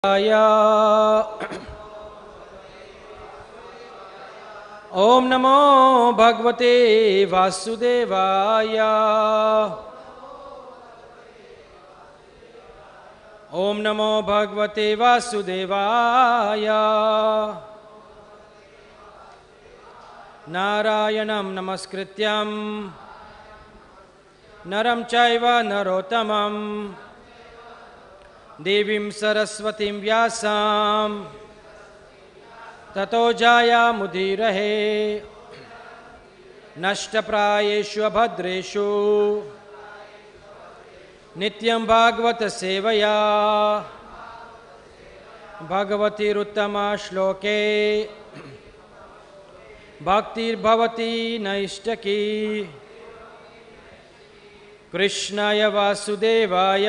ओम नमो भगवते वासुदेवाय। ओम नमो भगवते वासुदेवाय। नारायणं नमस्कृत्यं नरं चैव नरोत्तमं देवीं सरस्वतीं व्यासं ततो जायामुदीरये। नष्टप्रायेषु अभद्रेषु नित्यं भागवत सेवया भगवतीरुत्तमा श्लोके भक्तिर्भवति नैष्टकी। कृष्णाय वासुदेवाय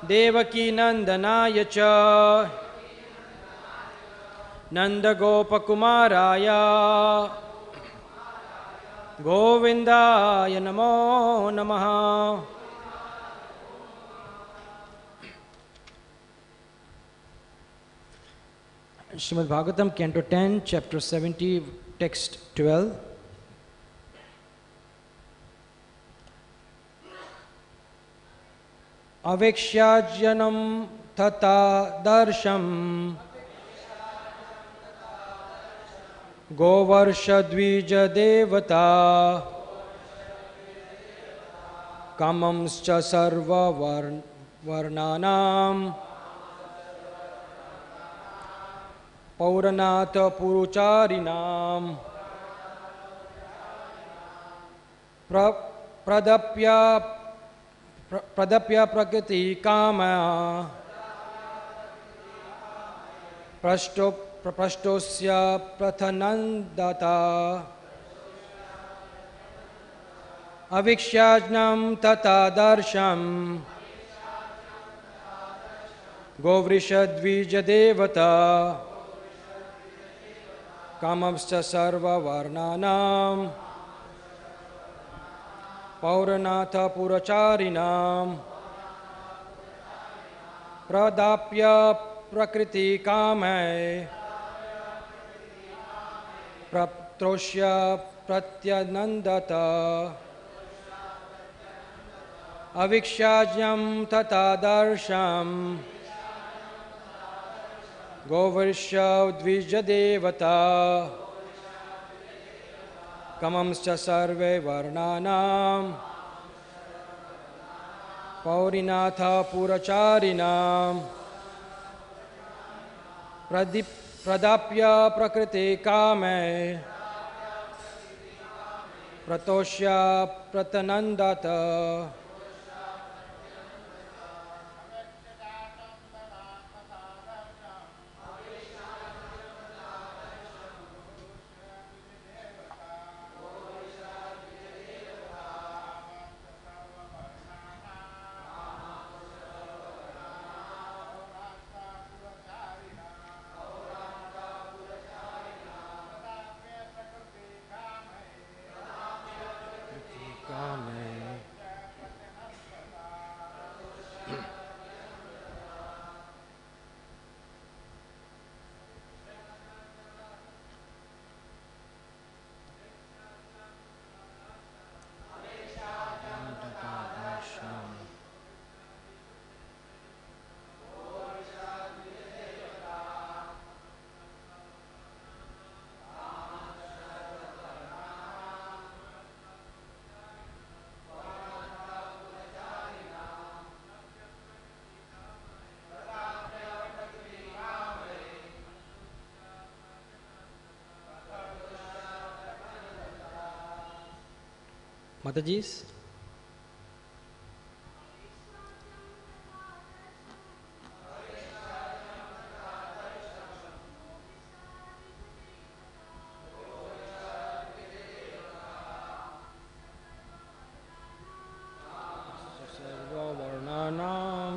देवकी नंदनाय च नंदगोपकुमाराय गोविंदाय नमो नमः। Shrimad Bhagavatam canto 10 chapter 70 text 12। अवेक्ष्याजनं तथा दर्शम गोवर्ष द्विज देवता कामंश्च सर्ववर्णानां पौरनाथ पुरुचारिणां प्रदप्य प्रकृति कामया पृष्ठोस्य प्रथनन्दता अवीक्ष्याज्ञं तथा दर्शं गोवृषद्विजदेवता कामंश्च सर्ववर्णानां पौरनाथ पुरचारिणां प्रदाप्य प्रकृति कामय प्रत्रोष्य प्रत्यनंदत अवीक्ष्याज्ञं तथा दर्शं गोवर्षद्विजदेवता कामंश्च सर्वे वर्णानां पौरिनाथ पुरचारिणां प्रदाप्य प्रकृति कामय प्रतोष्य प्रतनंदत माताजी। सर्ववर्णानां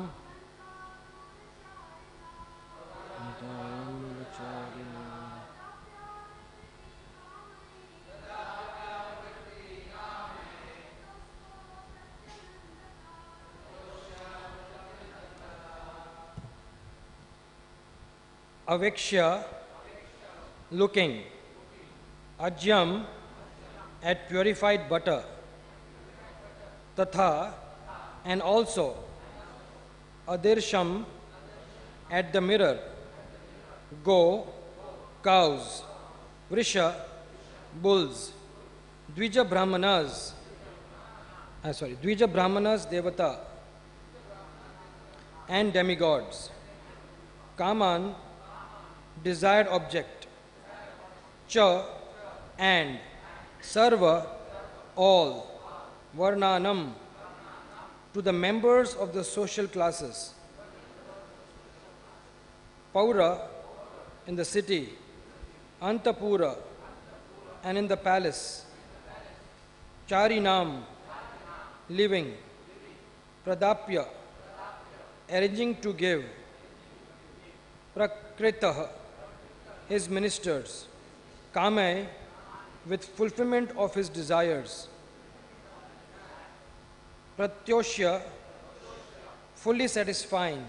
Avekshya, looking. Ajyam, at purified butter. Tatha, and also. Adirsham, at the mirror. Go, cows. Vrisha, bulls. Dvija Brahmanas, Dvija Brahmanas Devata, and demigods. Kaman, desired object. Cha, and. Sarva, all. Varnanam, to the members of the social classes. Paura, in the city. Antapura, and in the palace. Charinam, living. Pradapya, arranging to give. Prakritah, his ministers. Kame, with fulfillment of his desires. Pratyoshya, fully satisfying.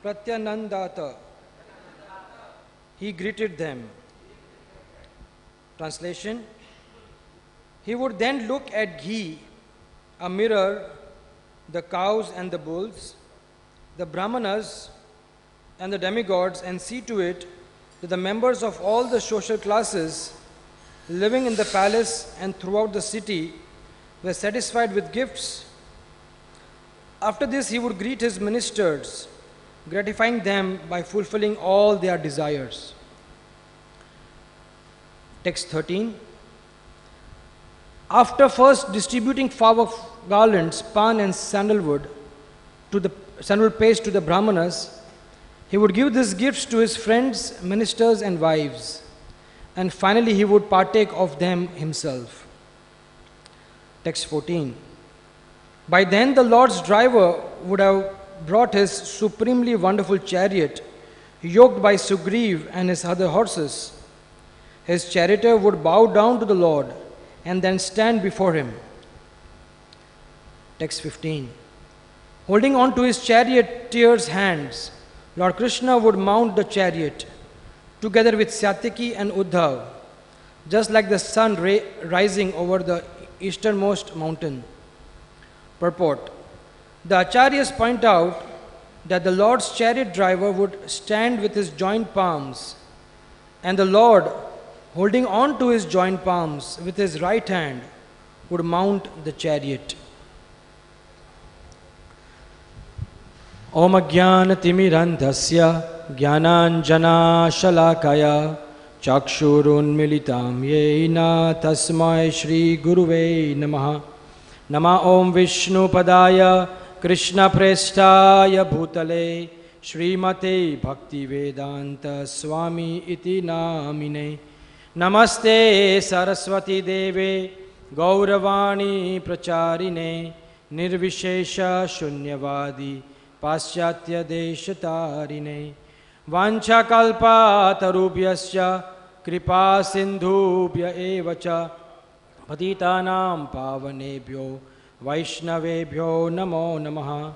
Pratyanandata, he greeted them. Translation: he would then look at ghee, a mirror, the cows and the bulls, the brahmanas and the demigods, and see to it that the members of all the social classes living in the palace and throughout the city were satisfied with gifts. After this, he would greet his ministers, gratifying them by fulfilling all their desires. Text 13. After first distributing flower garlands, pan and sandalwood paste to the brahmanas, he would give these gifts to his friends, ministers and wives, and finally he would partake of them himself. Text 14. By then the Lord's driver would have brought his supremely wonderful chariot, yoked by Sugriv and his other horses. His charioteer would bow down to the Lord and then stand before him. Text 15. Holding on to his charioteer's hands, Lord Krishna would mount the chariot, together with Satyaki and Uddhav, just like the sun rising over the easternmost mountain. Purport. The Acharyas point out that the Lord's chariot driver would stand with his joined palms, and the Lord, holding on to his joined palms with his right hand, would mount the chariot. Om Ajnanatimirandhasya Jnananjana Shalakaya Chakshurunmilitam Yena Tasmai Shri Guruve Namaha. Nama Om Vishnu Padaya Krishna Prestaya Bhutale Srimate Bhakti Vedanta Swami Iti Namine. Namaste Saraswati Deve Gauravani Pracharine Nirvishesha Shunyavadi Paschatya Deshatarine Vancha Kalpa Tarubhyascha Kripa Sindhubhya Evacha Patitanam Pavanebhyo Vaishnavebhyo Namo Namaha.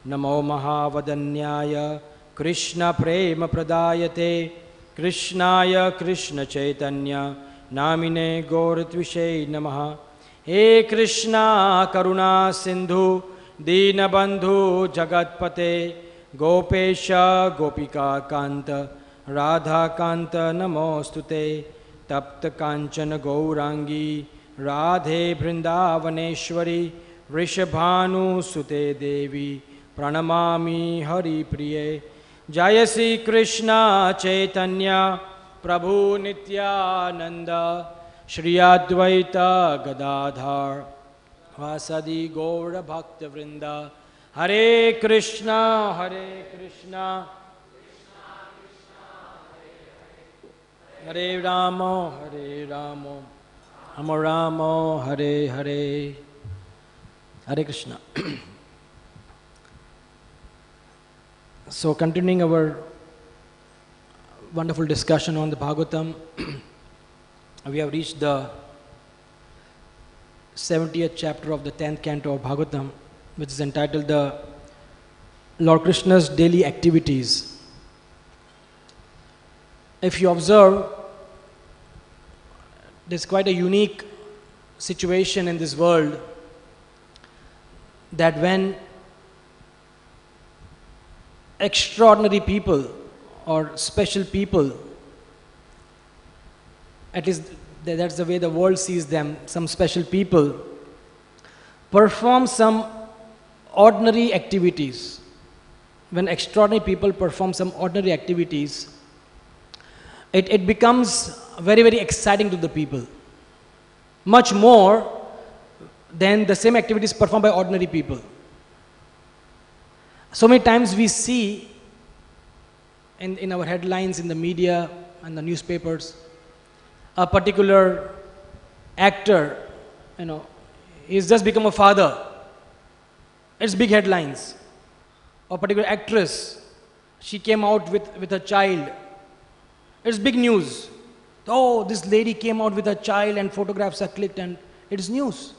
Namo Mahavadanyaya Krishna Prema Pradayate Krishnaya Krishna Chaitanya Namine Gauratvishai Namaha. He Krishna Karuna Sindhu Deenabandhu Jagatpate Gopesha Gopika Kanta Radha Kanta Namostute Tapta Kanchana Gaurangi Radhe Vrindavaneshwari Vrishabhanu Sute Devi Pranamami Hari Priye. Jaya Sri Krishna Chaitanya Prabhu Nityananda Shri Advaita Gadadhar Vasadi Gaura Bhakta Vrinda. Hare Krishna Hare Krishna Hare Rama Hare Rama Rama Rama Hare Hare. Hare Krishna. So continuing our wonderful discussion on the Bhagavatam, we have reached the 70th chapter of the 10th canto of Bhagavatam, which is entitled the Lord Krishna's Daily Activities. if you observe, there's quite a unique situation in this world that when extraordinary people or special people, at least that's the way the world sees them, some special people perform some ordinary activities. When extraordinary people perform some ordinary activities, it becomes very, very exciting to the people. Much more than the same activities performed by ordinary people. So many times we see in our headlines, in the media, and the newspapers, a particular actor, he's just become a father. It's big headlines. A particular actress, she came out with a child. It's big news. Oh, this lady came out with a child and photographs are clicked and it's news.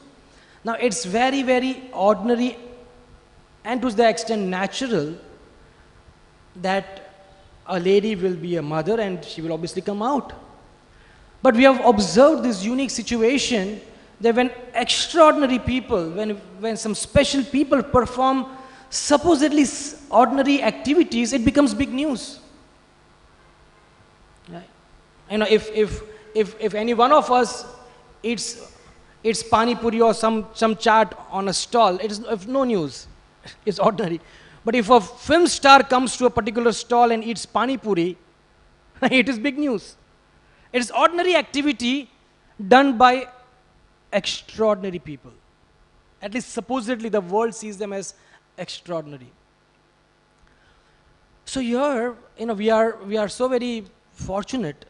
Now it's very, very ordinary and to the extent natural that a lady will be a mother and she will obviously come out. But we have observed this unique situation that when extraordinary people, when some special people perform supposedly ordinary activities, it becomes big news. Right? If any one of us eats pani puri or some chaat on a stall, it's no news. It's ordinary. But if a film star comes to a particular stall and eats pani puri, it is big news. It is ordinary activity done by extraordinary people. At least supposedly the world sees them as extraordinary. So here, we are so very fortunate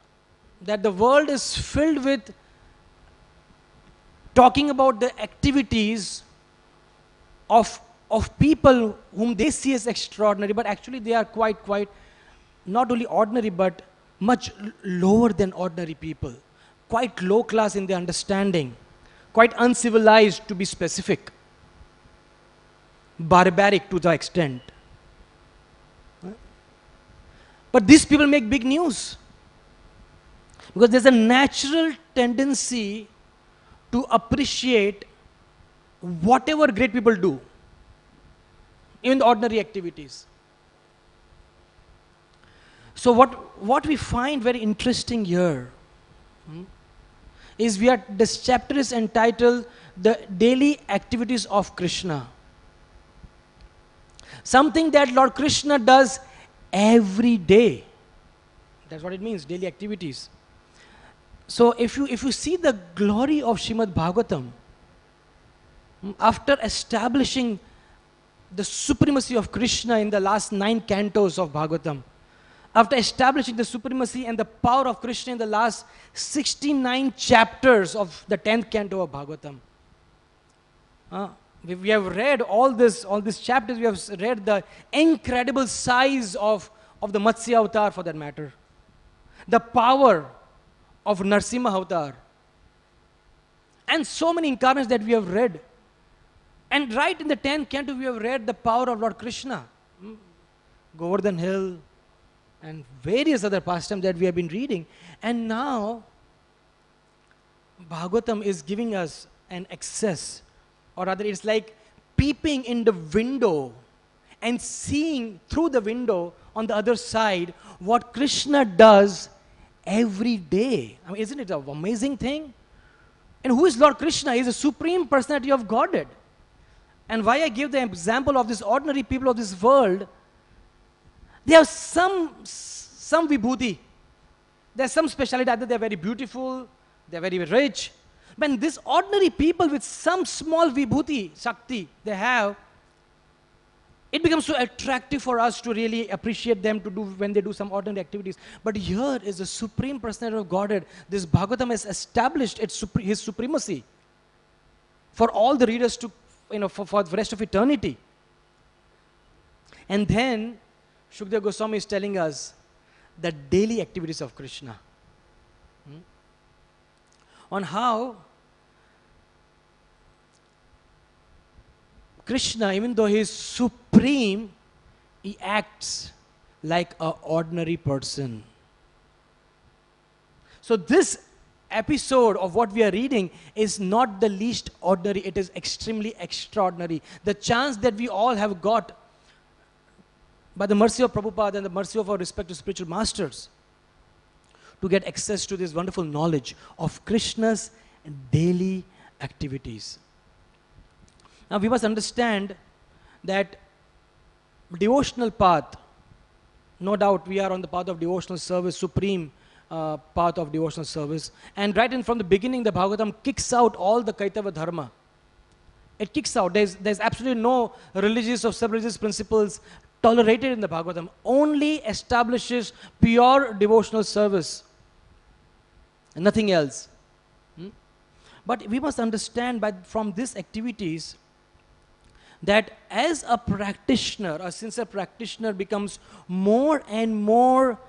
that the world is filled with talking about the activities of people whom they see as extraordinary, but actually they are quite not only ordinary but much lower than ordinary people, quite low class in their understanding, quite uncivilized to be specific, barbaric to the extent. But these people make big news because there's a natural tendency to appreciate whatever great people do, even the ordinary activities. So what we find very interesting here is this chapter is entitled The Daily Activities of Krishna. Something that Lord Krishna does every day. That's what it means, daily activities. So if you see the glory of Srimad Bhagavatam, after establishing the supremacy of Krishna in the last 9 cantos of Bhagavatam, after establishing the supremacy and the power of Krishna in the last 69 chapters of the 10th canto of Bhagavatam, we have read all these chapters. We have read the incredible size of the Matsya avatar, for that matter, the power of Narsimha avatar, and so many incarnations that we have read. And right in the 10th canto, we have read the power of Lord Krishna, Govardhan Hill, and various other pastimes that we have been reading. And now, Bhagavatam is giving us an access, or rather it's like peeping in the window and seeing through the window on the other side what Krishna does every day. I mean, isn't it an amazing thing? And who is Lord Krishna? He is the Supreme Personality of Godhead. And why I give the example of these ordinary people of this world, they have some vibhuti. There's some speciality, either they're very beautiful, they're very rich. When these ordinary people with some small vibhuti, shakti, they have, it becomes so attractive for us to really appreciate them when they do some ordinary activities. But here is the Supreme Personality of Godhead. This Bhagavatam has established his supremacy for all the readers to, for the rest of eternity. And then Shukdev Goswami is telling us the daily activities of Krishna. On how Krishna, even though he is supreme, he acts like an ordinary person. So this episode of what we are reading is not the least ordinary, it is extremely extraordinary. The chance that we all have got by the mercy of Prabhupada and the mercy of our respective spiritual masters to get access to this wonderful knowledge of Krishna's daily activities. Now we must understand that devotional path, no doubt we are on the path of devotional service, supreme path of devotional service. And right in from the beginning, the Bhagavatam kicks out all the Kaitava Dharma. It kicks out. There's absolutely no religious or sub-religious principles tolerated in the Bhagavatam. Only establishes pure devotional service. And nothing else. But we must understand from these activities that as a practitioner, a sincere practitioner becomes more and more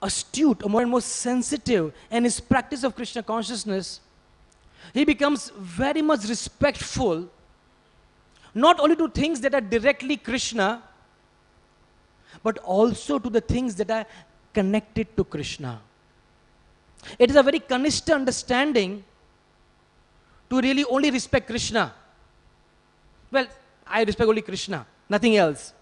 astute, more and more sensitive in his practice of Krishna consciousness, he becomes very much respectful, not only to things that are directly Krishna, but also to the things that are connected to Krishna. It is a very Kanishta understanding to really only respect Krishna. Well, I respect only Krishna, nothing else.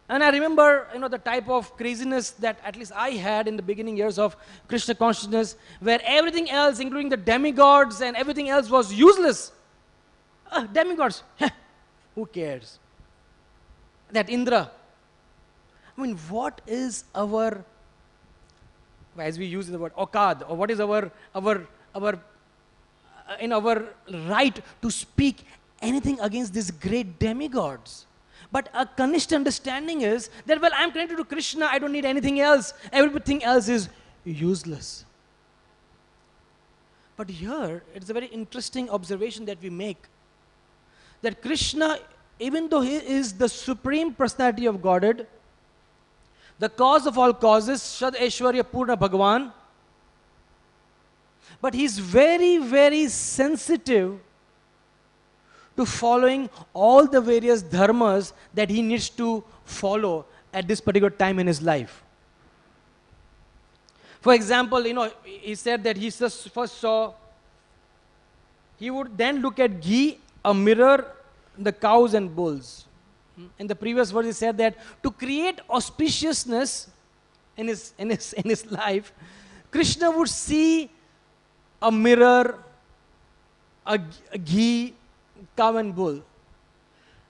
And I remember, the type of craziness that at least I had in the beginning years of Krishna consciousness, where everything else, including the demigods and everything else, was useless. Demigods, who cares? That Indra. I mean, what is our, as we use the word okad, or what is our right to speak anything against these great demigods? But a Kanishta understanding is that, well, I'm connected to Krishna, I don't need anything else. Everything else is useless. But here, it's a very interesting observation that we make. That Krishna, even though he is the supreme personality of Godhead, the cause of all causes, Shad Aishwarya Purna Bhagavan, but he's very, very sensitive to following all the various dharmas that he needs to follow at this particular time in his life. For example, he said that he first saw, he would then look at ghee, a mirror, the cows and bulls. In the previous verse he said that to create auspiciousness in his life, Krishna would see a mirror, a ghee, cow and bull.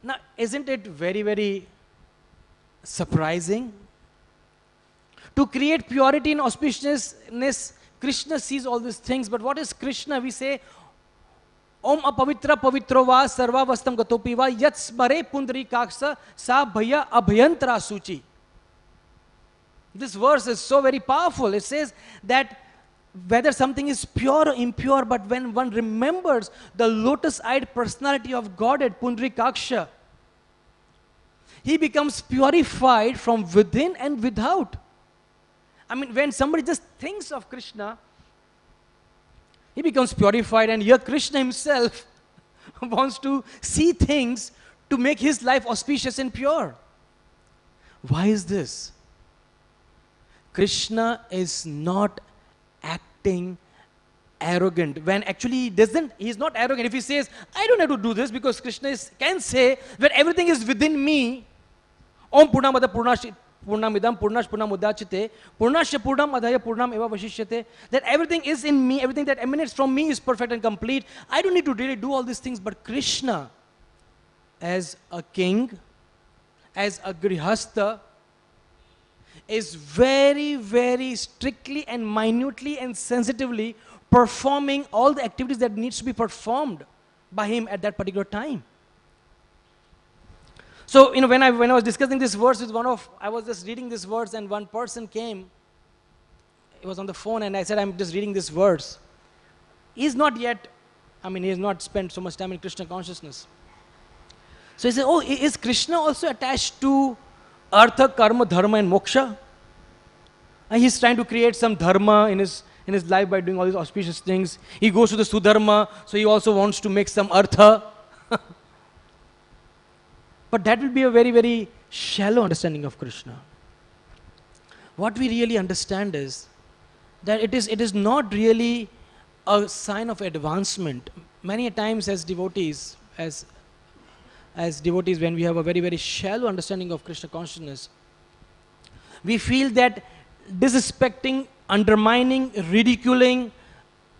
Now, isn't it very, very surprising? To create purity and auspiciousness, Krishna sees all these things, but what is Krishna? We say, Om apavitra pavitro va sarva vastam gatopi va yat smare pundri kaksa sa bhaya abhayantra suchi. This verse is so very powerful. It says that whether something is pure or impure, but when one remembers the lotus-eyed personality of Godhead, Pundrikaksha, he becomes purified from within and without. I mean, when somebody just thinks of Krishna, he becomes purified, and here Krishna himself wants to see things to make his life auspicious and pure. Why is this? Krishna is not acting arrogant when actually he is not arrogant. If he says, I don't have to do this, because Krishna can say, when everything is within me, Om Purnamada Purnamidam Purnash Purnamudachite Purnasya Purnam Adhaya Purnam Eva Vashishyate, that everything is in me, everything that emanates from me is perfect and complete. I don't need to really do all these things, but Krishna, as a king, as a grihastha, is very, very strictly and minutely and sensitively performing all the activities that needs to be performed by him at that particular time. So, when I was discussing this verse with I was just reading this verse, and one person came, he was on the phone, and I said, I'm just reading this verse. He's not yet, he has not spent so much time in Krishna consciousness. So he said, oh, is Krishna also attached to Artha, Karma, Dharma and Moksha? And he's trying to create some dharma in his life by doing all these auspicious things. He goes to the Sudharma, so he also wants to make some Artha. But that will be a very, very shallow understanding of Krishna. what we really understand is that it is not really a sign of advancement. Many a times as devotees, when we have a very, very shallow understanding of Krishna consciousness, we feel that disrespecting, undermining, ridiculing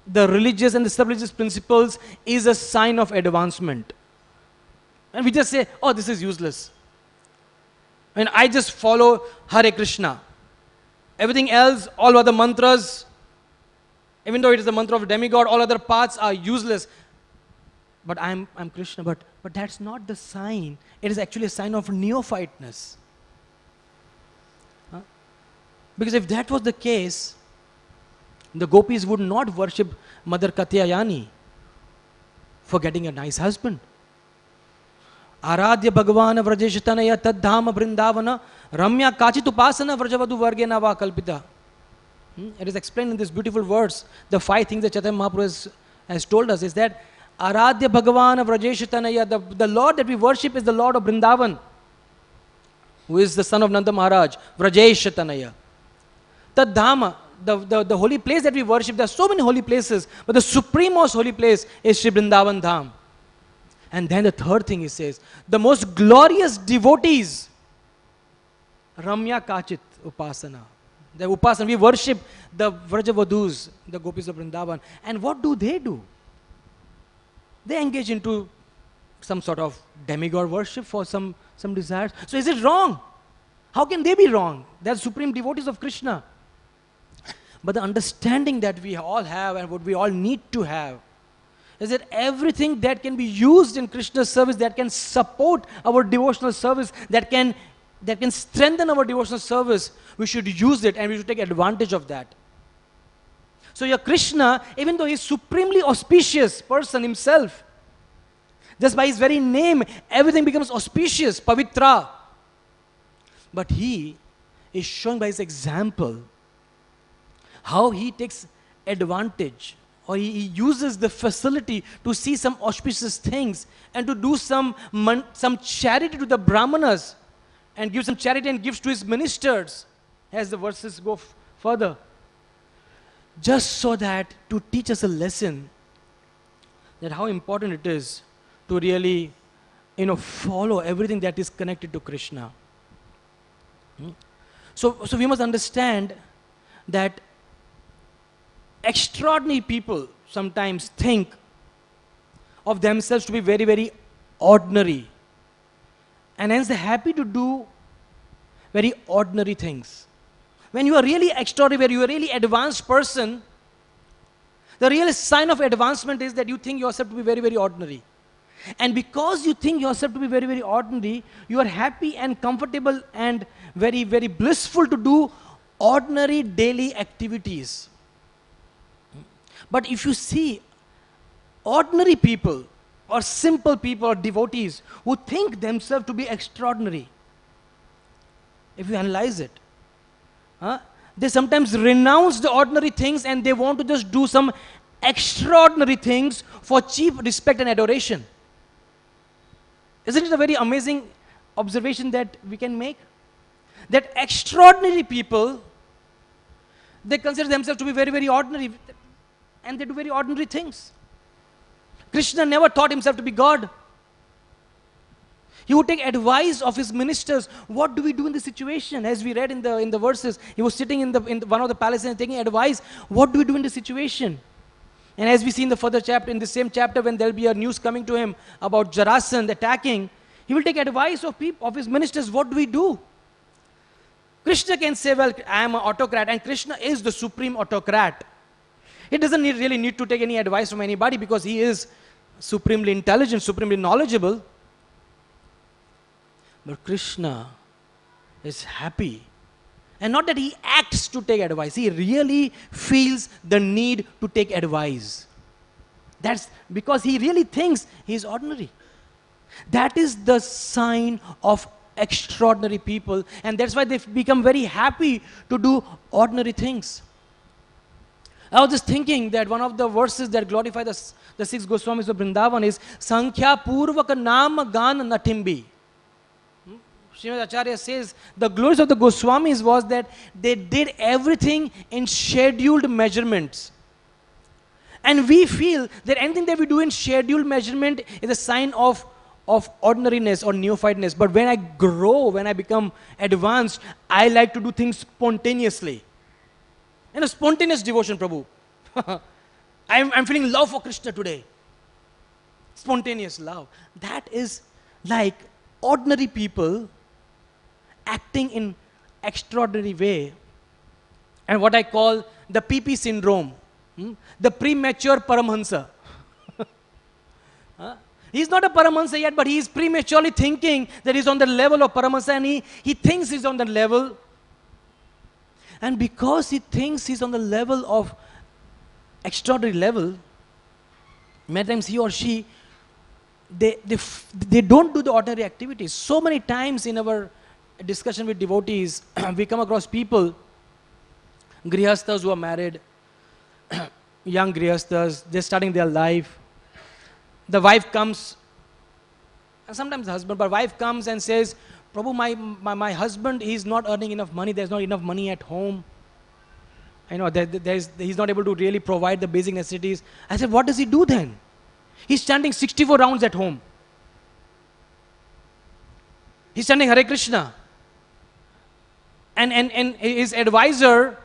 the religious and the sub-religious principles is a sign of advancement. And we just say, oh, this is useless. And I just follow Hare Krishna. Everything else, all other mantras, even though it is the mantra of demigod, all other paths are useless. But I'm Krishna. But that's not the sign. It is actually a sign of neophyteness. Because if that was the case, the gopis would not worship Mother Katyayani for getting a nice husband. Aradhya Bhagavan Vrajeshitanaya Taddhama Vrindavana Ramya Kachit Upasana Vrajavadu Vargena Va Kalpita. It is explained in these beautiful words. The 5 things that Chaitanya Mahaprabhu has told us is that Aradhya Bhagavan Vrajeshitanaya, the Lord that we worship is the Lord of Vrindavan, who is the son of Nanda Maharaj, Vrajeshitanaya. Taddhama, the holy place that we worship, there are so many holy places, but the supremest holy place is Sri Vrindavan Dham. And then the third thing he says, the most glorious devotees, Ramya Kachit Upasana. The Upasana, we worship the Vrajavadus, the gopis of Vrindavan. And what do? They engage into some sort of demigod worship for some desires. So is it wrong? How can they be wrong? They are supreme devotees of Krishna. But the understanding that we all have and what we all need to have is that everything that can be used in Krishna's service, that can support our devotional service, that can strengthen our devotional service, we should use it and we should take advantage of that. So your Krishna, even though he is supremely auspicious person himself, just by his very name, everything becomes auspicious, pavitra. But he is showing by his example how he takes advantage, or he uses the facility to see some auspicious things and to do some charity to the brahmanas and give some charity and gifts to his ministers, as the verses go further. Just so that to teach us a lesson that how important it is to really, follow everything that is connected to Krishna. So we must understand that extraordinary people sometimes think of themselves to be very, very ordinary. And hence they're happy to do very ordinary things. When you are really extraordinary, when you are really advanced person, the real sign of advancement is that you think yourself to be very, very ordinary. And because you think yourself to be very, very ordinary, you are happy and comfortable and very, very blissful to do ordinary daily activities. But if you see ordinary people or simple people or devotees who think themselves to be extraordinary, if you analyze it, they sometimes renounce the ordinary things and they want to just do some extraordinary things for cheap respect and adoration. Isn't it a very amazing observation that we can make? That extraordinary people, they consider themselves to be very, very ordinary, and they do very ordinary things. Krishna never thought himself to be God. He would take advice of his ministers. What do we do in this situation? As we read in the verses, he was sitting in one of the palaces and taking advice. What do we do in this situation? And as we see in the further chapter, in the same chapter, when there will be a news coming to him about Jarasandha attacking, he will take advice of his ministers. What do we do? Krishna can say, well, I am an autocrat, and Krishna is the supreme autocrat. He doesn't really need to take any advice from anybody because he is supremely intelligent, supremely knowledgeable. But Krishna is happy. And not that he acts to take advice. He really feels the need to take advice. That's because he really thinks he is ordinary. That is the sign of extraordinary people. And that's why they become very happy to do ordinary things. I was just thinking that one of the verses that glorify the 6 Goswamis of Vrindavan is Sankhya Purvaka Nama Gan Natimbi. Srimad Acharya says the glories of the Goswamis was that they did everything in scheduled measurements. And we feel that anything that we do in scheduled measurement is a sign of ordinariness or neophyteness. But when I grow, when I become advanced, I like to do things spontaneously. Spontaneous devotion, Prabhu. I'm feeling love for Krishna today. Spontaneous love. That is like ordinary people acting in extraordinary way. And what I call the PP syndrome. The premature Paramahansa. He's not a Paramahansa yet, but he is prematurely thinking that he's on the level of Paramahansa, and he thinks he's on the level. And because he thinks he's on the level of extraordinary level, many times he or she, they don't do the ordinary activities. So many times in our discussion with devotees, we come across people, grihasthas who are married, young grihasthas, they're starting their life. The wife comes, and sometimes the husband, but wife comes and says, Prabhu, my husband, he's not earning enough money, there's not enough money at home. He's not able to really provide the basic necessities. I said, what does he do then? He's chanting 64 rounds at home. He's chanting Hare Krishna. And his advisor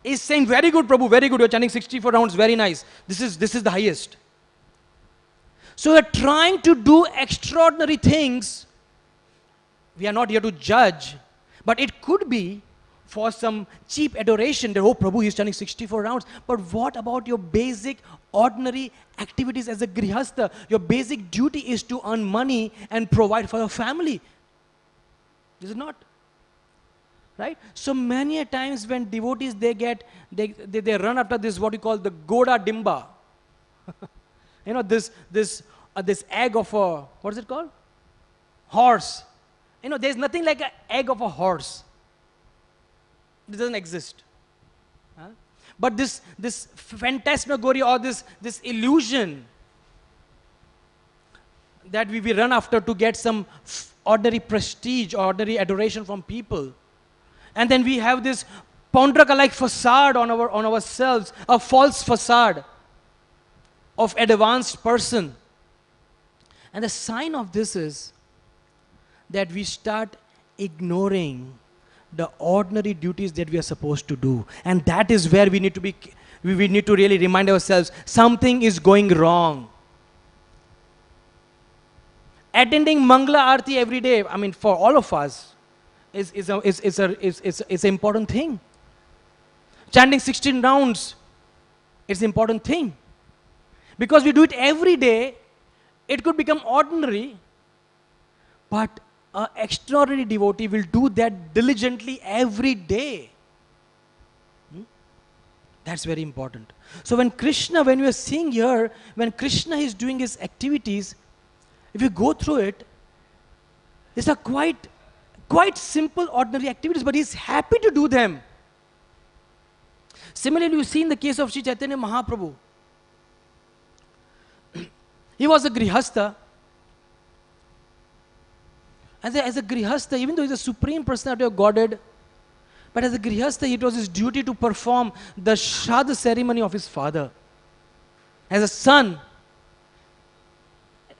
is saying, very good, Prabhu, very good, you're chanting 64 rounds, very nice. This is the highest. So we're trying to do extraordinary things. We are not here to judge, but it could be for some cheap adoration that, oh, Prabhu, he's chanting 64 rounds. But what about your basic, ordinary activities as a grihastha? Your basic duty is to earn money and provide for your family. Is it not? Right? So many a times when devotees, they run after this, what you call the Goda Dimba. This egg of a, what is it called? Horse. There's nothing like an egg of a horse. It doesn't exist. But this phantasmagoria or this illusion that we run after to get some ordinary prestige or ordinary adoration from people. And then we have this Paundraka-like facade on ourselves, a false facade of advanced person. And the sign of this is that we start ignoring the ordinary duties that we are supposed to do. And that is where we need to really remind ourselves, something is going wrong. Attending Mangala Aarti every day, for all of us, is an important thing. Chanting 16 rounds, it's an important thing. Because we do it every day, it could become ordinary, but an extraordinary devotee will do that diligently every day. That's very important. So when we are seeing here, when Krishna is doing his activities, if you go through it, these are quite simple, ordinary activities, but he's happy to do them. Similarly, you see in the case of Sri Chaitanya Mahaprabhu. He was a grihastha. As a grihastha, even though he's a supreme personality of Godhead, but as a grihastha, it was his duty to perform the Shraddha ceremony of his father. As a son,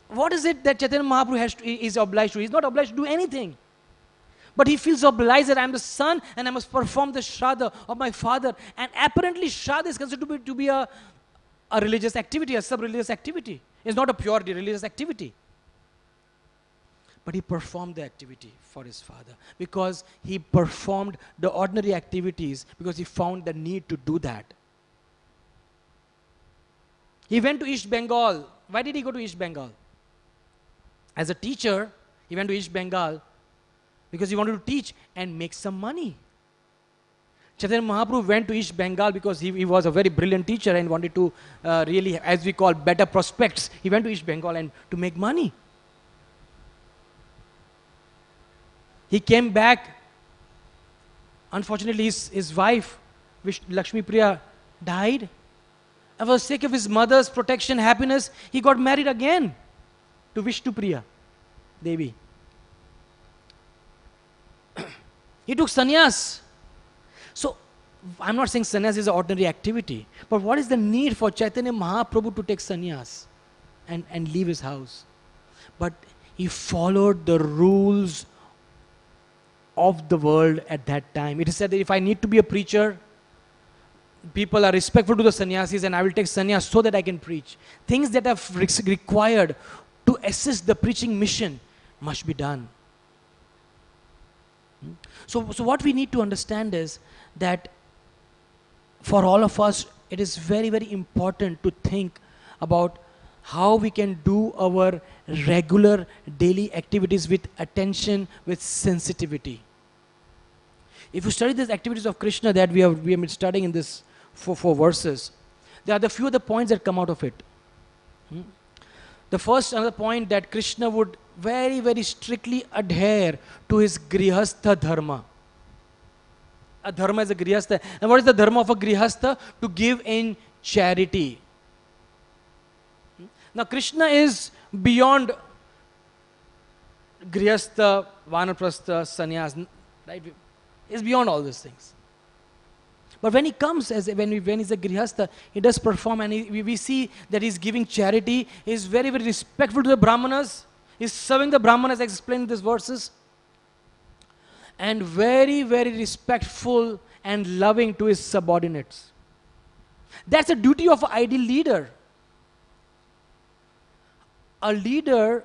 what is it that Chaitanya Mahaprabhu is obliged to? He's not obliged to do anything. But he feels obliged that I'm the son and I must perform the Shraddha of my father. And apparently Shraddha is considered to be a religious activity, a sub-religious activity. It's not a pure religious activity. But he performed the activity for his father because he performed the ordinary activities because he found the need to do that. He went to East Bengal. Why did he go to East Bengal? As a teacher, he went to East Bengal because he wanted to teach and make some money. Chaitanya Mahaprabhu went to East Bengal because he was a very brilliant teacher and wanted to really, as we call, better prospects. He went to East Bengal and to make money. He came back. Unfortunately, his wife, Lakshmi Priya, died. And for the sake of his mother's protection, happiness, he got married again to Vishnu Priya Devi. He took sannyas. So, I'm not saying sannyas is an ordinary activity, but what is the need for Chaitanya Mahaprabhu to take sannyas and leave his house? But he followed the rules of the world at that time. It is said that if I need to be a preacher, people are respectful to the sannyasis and I will take sannyas so that I can preach. Things that are required to assist the preaching mission must be done. So what we need to understand is that for all of us, it is very, very important to think about how we can do our regular daily activities with attention, with sensitivity. If you study these activities of Krishna that we have been studying in this four verses, there are the few other points that come out of it. The first another point that Krishna would very, very strictly adhere to his grihastha dharma. A dharma is a grihastha. And what is the dharma of a grihastha? To give in charity. Now Krishna is beyond grihastha, vanaprastha, sannyas, right? Is beyond all these things. But when he comes, when he's a grihastha, he does perform, and we see that he's giving charity. He's very, very respectful to the brahmanas. He's serving the brahmanas, as explained in these verses. And very, very respectful and loving to his subordinates. That's the duty of an ideal leader. A leader,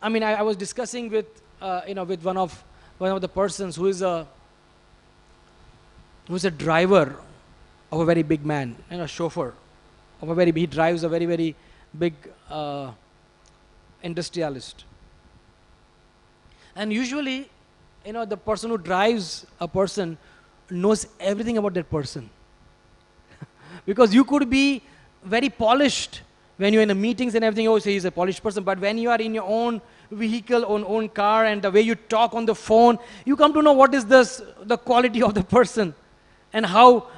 I mean, I was discussing with, with one of the persons who is a driver of a very big man, a chauffeur of a he drives a very, very big industrialist. And usually, the person who drives a person knows everything about that person. Because you could be very polished when you're in the meetings and everything, say he's a polished person, but when you are in your own vehicle, own car, and the way you talk on the phone, you come to know what is the quality of the person, and how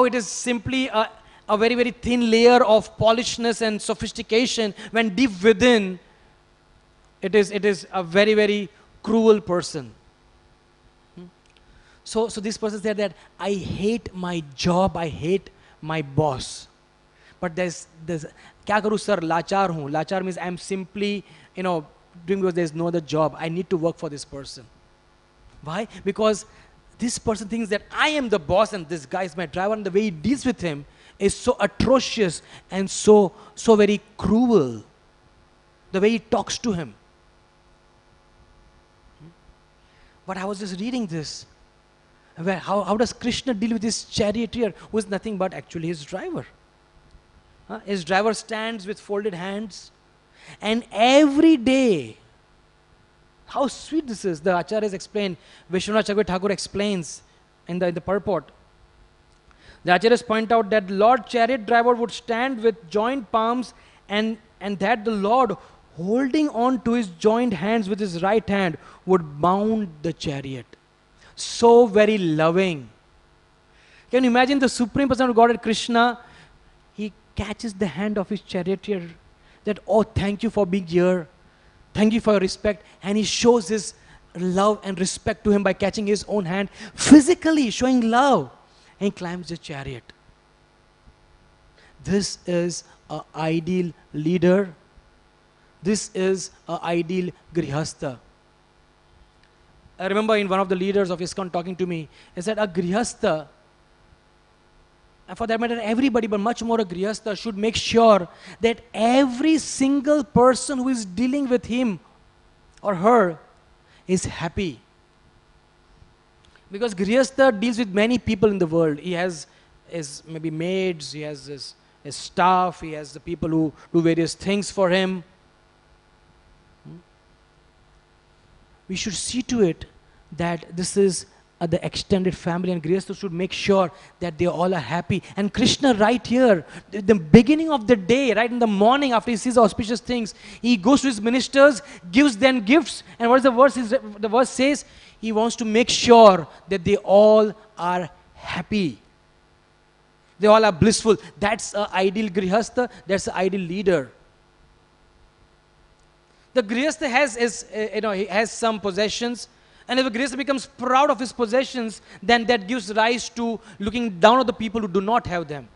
it is simply a very, very thin layer of polishness and sophistication, when deep within it is a very, very cruel person. So this person said that I hate my job, I hate my boss. But there's kya karu sir, lachar hu. Lachar means I'm simply, doing because there's no other job. I need to work for this person. Why? Because this person thinks that I am the boss and this guy is my driver, and the way he deals with him is so atrocious and so very cruel. The way he talks to him. But I was just reading this. How does Krishna deal with this charioteer who is nothing but actually his driver? His driver stands with folded hands, and every day, how sweet this is. The Acharyas explain, Vishwanath Chakravarti Thakur explains in the purport. The Acharyas point out that Lord chariot driver would stand with joined palms, and that the Lord, holding on to his joined hands with his right hand, would mount the chariot. So very loving. Can you imagine the Supreme Person of Godhead, Krishna? He catches the hand of his charioteer, that, oh, thank you for being here. Thank you for your respect. And he shows his love and respect to him by catching his own hand, physically showing love. And he climbs the chariot. This is an ideal leader. This is an ideal grihastha. I remember in one of the leaders of ISKCON talking to me, he said a grihastha, and for that matter everybody, but much more a grihastha, should make sure that every single person who is dealing with him or her is happy. Because grihastha deals with many people in the world. He has his maybe maids, he has his staff, he has the people who do various things for him. We should see to it that this is the extended family, and grihastha should make sure that they all are happy. And Krishna right here, the beginning of the day, right in the morning after he sees auspicious things, he goes to his ministers, gives them gifts, and what is the verse? The verse says, he wants to make sure that they all are happy. They all are blissful. That's an ideal grihastha, that's an ideal leader. The grihastha he has some possessions. And if a grihastha becomes proud of his possessions, then that gives rise to looking down on the people who do not have them.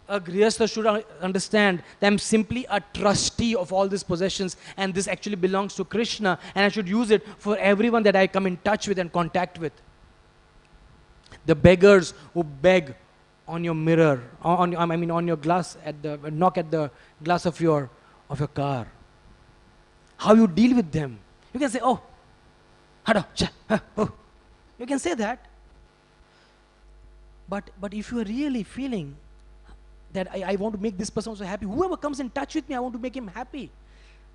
A grihastha should understand that I'm simply a trustee of all these possessions, and this actually belongs to Krishna, and I should use it for everyone that I come in touch with and contact with. The beggars who beg on your mirror, on your glass, knock at the glass of your car. How you deal with them. You can say, oh, hada, cha, ha, oh. You can say that. But if you are really feeling that I want to make this person also happy, whoever comes in touch with me, I want to make him happy.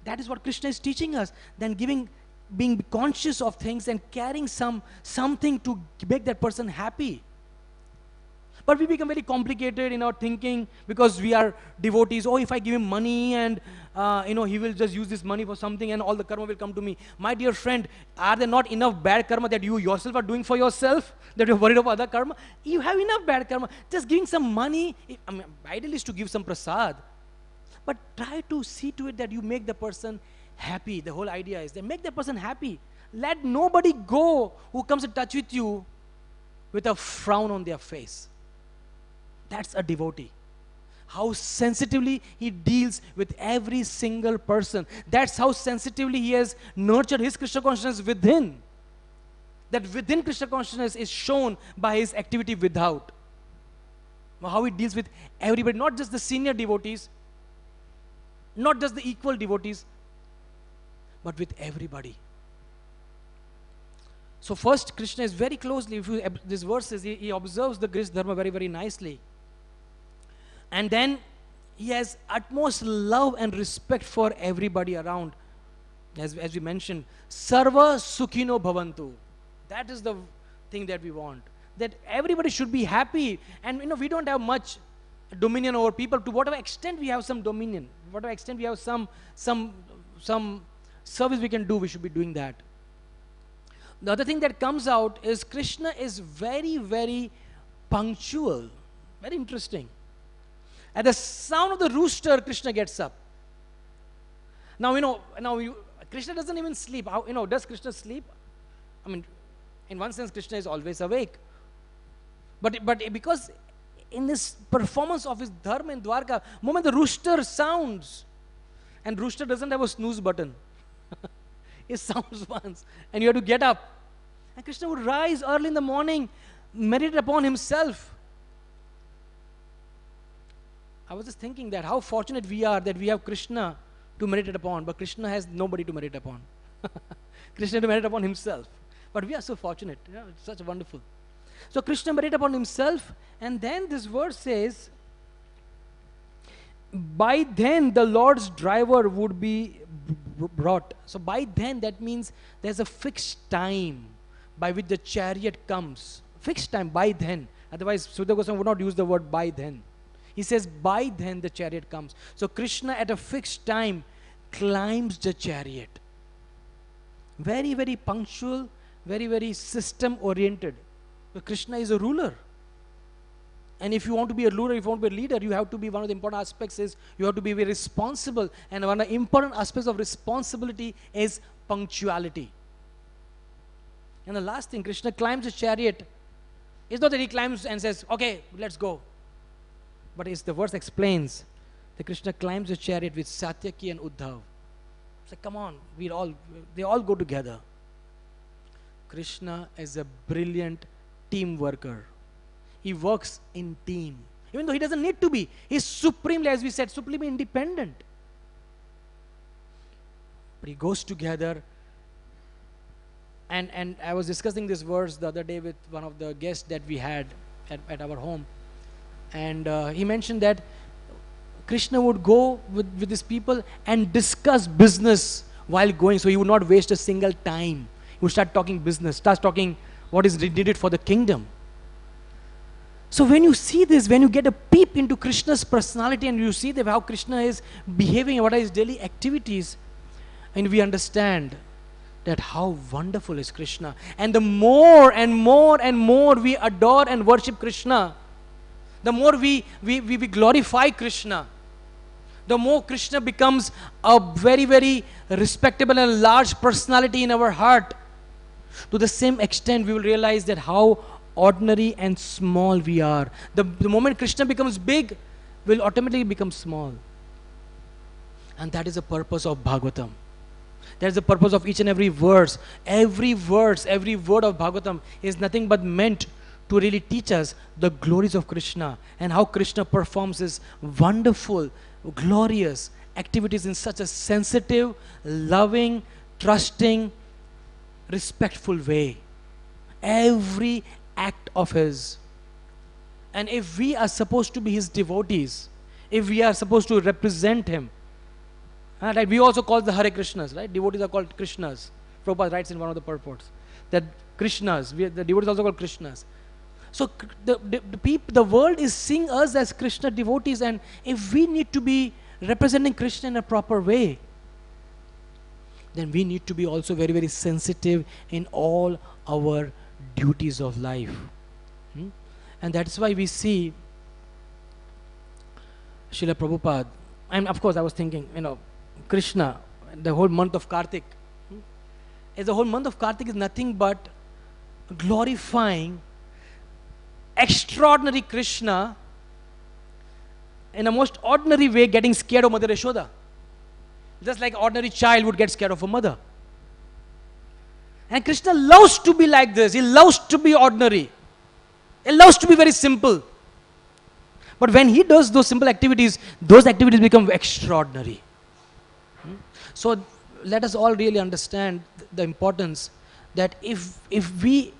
That is what Krishna is teaching us. Then being conscious of things and carrying something to make that person happy. But we become very complicated in our thinking because we are devotees. Oh, if I give him money and he will just use this money for something and all the karma will come to me. My dear friend, are there not enough bad karma that you yourself are doing for yourself? That you're worried about other karma? You have enough bad karma. Just giving some money, ideally is to give some prasad. But try to see to it that you make the person happy. The whole idea is that make the person happy. Let nobody go who comes in touch with you with a frown on their face. That's a devotee. How sensitively he deals with every single person. That's how sensitively he has nurtured his Krishna consciousness within. That within Krishna consciousness is shown by his activity without. How he deals with everybody, not just the senior devotees, not just the equal devotees, but with everybody. So first, Krishna is very closely, this verse says, he observes the Grihastha Dharma very, very nicely. And then he has utmost love and respect for everybody around. As we mentioned, Sarva Sukhino Bhavantu. That is the thing that we want. That everybody should be happy. And we don't have much dominion over people. To whatever extent we have some dominion, whatever extent we have some service we can do, we should be doing that. The other thing that comes out is Krishna is very, very punctual. Very interesting. At the sound of the rooster, Krishna gets up. Now, Krishna doesn't even sleep. Does Krishna sleep? In one sense, Krishna is always awake. But because in this performance of his dharma in Dwarka, moment the rooster sounds, and rooster doesn't have a snooze button. It sounds once, and you have to get up. And Krishna would rise early in the morning, meditate upon himself. I was just thinking that how fortunate we are that we have Krishna to meditate upon, but Krishna has nobody to meditate upon. Krishna to meditate upon himself. But we are so fortunate. It's such wonderful. So Krishna meditated upon himself, and then this verse says, by then the Lord's driver would be brought. So by then, that means there's a fixed time by which the chariot comes. Fixed time, by then. Otherwise, Sridhar Goswami would not use the word by then. He says, by then the chariot comes. So Krishna at a fixed time climbs the chariot. Very, very punctual, very, very system oriented. But Krishna is a ruler. And if you want to be a ruler, if you want to be a leader, you have to be, one of the important aspects is, you have to be very responsible. And one of the important aspects of responsibility is punctuality. And the last thing, Krishna climbs the chariot. It's not that he climbs and says, okay, let's go. But as the verse explains, that Krishna climbs the chariot with Satyaki and Uddhav. It's like, come on, they all go together. Krishna is a brilliant team worker. He works in team. Even though he doesn't need to be. He's supremely, as we said, supremely independent. But he goes together. And I was discussing this verse the other day with one of the guests that we had at our home. And he mentioned that Krishna would go with his people and discuss business while going. So he would not waste a single time. He would start talking business, start talking what is needed for the kingdom. So when you see this, when you get a peep into Krishna's personality and you see how Krishna is behaving, what are his daily activities, and we understand that how wonderful is Krishna. And the more and more and more we adore and worship Krishna, the more we glorify Krishna, the more Krishna becomes a very, very respectable and large personality in our heart, to the same extent we will realize that how ordinary and small we are. The moment Krishna becomes big, we'll automatically become small. And that is the purpose of Bhagavatam. That is the purpose of each and every verse. Every verse, every word of Bhagavatam is nothing but meant to really teach us the glories of Krishna and how Krishna performs his wonderful, glorious activities in such a sensitive, loving, trusting, respectful way. Every act of his. And if we are supposed to be his devotees, if we are supposed to represent him, right, we also call the Hare Krishnas, right? Devotees are called Krishnas. Prabhupada writes in one of the purports that Krishnas, the devotees also called Krishnas. So the world is seeing us as Krishna devotees, and if we need to be representing Krishna in a proper way, then we need to be also very, very sensitive in all our duties of life. And that's why we see Srila Prabhupada, and of course I was thinking, Krishna, the whole month of Kartik, the whole month of Kartik is nothing but glorifying extraordinary Krishna in a most ordinary way, getting scared of Mother Yashoda. Just like ordinary child would get scared of a mother. And Krishna loves to be like this. He loves to be ordinary. He loves to be very simple. But when he does those simple activities, those activities become extraordinary. So let us all really understand the importance that if we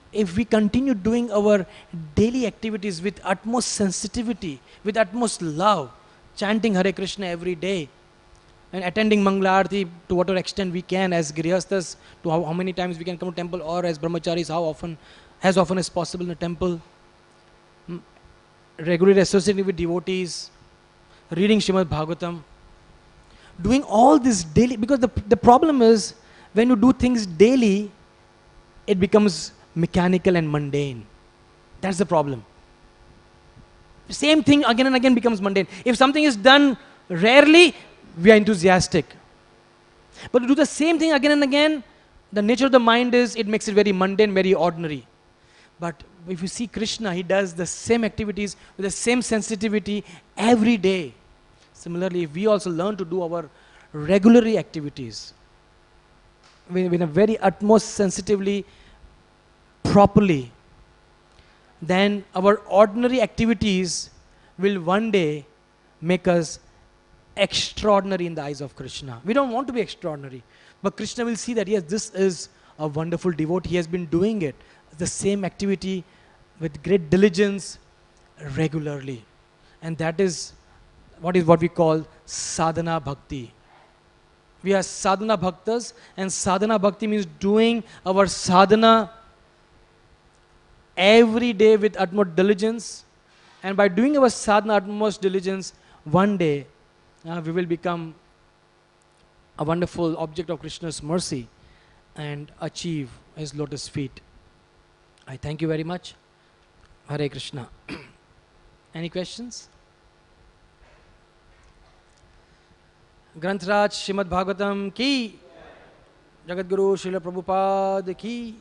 continue doing our daily activities with utmost sensitivity, with utmost love, chanting Hare Krishna every day, and attending Mangala Aarti to whatever extent we can as Grihasthas, to how many times we can come to temple, or as Brahmacharis, as often as possible in the temple, regularly associating with devotees, reading Srimad Bhagavatam, doing all this daily, because the problem is when you do things daily, it becomes mechanical and mundane. That's the problem. The same thing again and again becomes mundane. If something is done rarely, we are enthusiastic. But to do the same thing again and again, the nature of the mind is, it makes it very mundane, very ordinary. But if you see Krishna, he does the same activities with the same sensitivity every day. Similarly, if we also learn to do our regular activities with a very utmost sensitively, properly, then our ordinary activities will one day make us extraordinary in the eyes of Krishna. We don't want to be extraordinary, but Krishna will see that yes, this is a wonderful devotee. He has been doing it, the same activity with great diligence regularly. And that is what we call sadhana bhakti. We are sadhana bhaktas, and sadhana bhakti means doing our sadhana every day with utmost diligence. And by doing our sadhana utmost diligence, one day we will become a wonderful object of Krishna's mercy and achieve his lotus feet. I thank you very much. Hare Krishna. Any questions? Granth Raj Srimad Bhagavatam ki, Jagat Guru Srila Prabhupada ki.